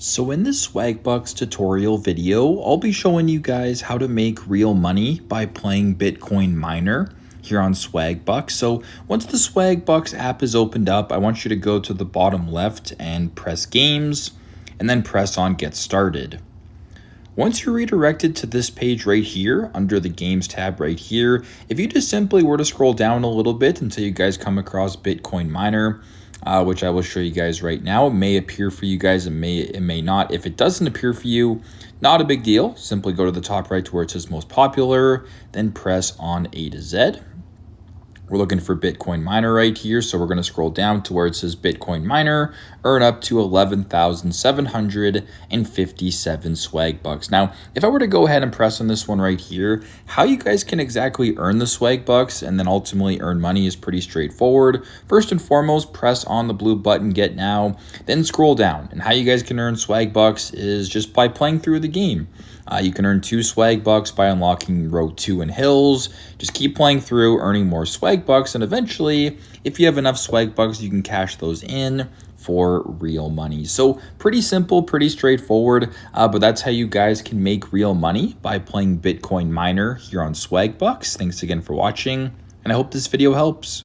So in this Swagbucks tutorial video, I'll be showing you guys how to make real money by playing Bitcoin Miner here on Swagbucks. So once the Swagbucks app is opened up, I want you to go to the bottom left and press Games, and then press on Get Started. Once you're redirected to this page right here, under the Games tab right here, if you just simply were to scroll down a little bit until you guys come across Bitcoin Miner, which I will show you guys right now. It may appear for you guys, it may not. If it doesn't appear for you, not a big deal. Simply go to the top right to where it says most popular, then press on A to Z. We're looking for Bitcoin Miner right here, so we're going to scroll down to where it says Bitcoin Miner, earn up to 11,757 Swagbucks. Now, if I were to go ahead and press on this one right here, how you guys can exactly earn the Swagbucks and then ultimately earn money is pretty straightforward. First and foremost, press on the blue button, Get Now, then scroll down. And how you guys can earn Swagbucks is just by playing through the game. You can earn 2 Swagbucks by unlocking row 2 and hills. Just keep playing through, earning more Swagbucks, and eventually, if you have enough Swagbucks, you can cash those in for real money. So pretty simple, pretty straightforward, but that's how you guys can make real money by playing Bitcoin Miner here on Swagbucks. Thanks again for watching, and I hope this video helps.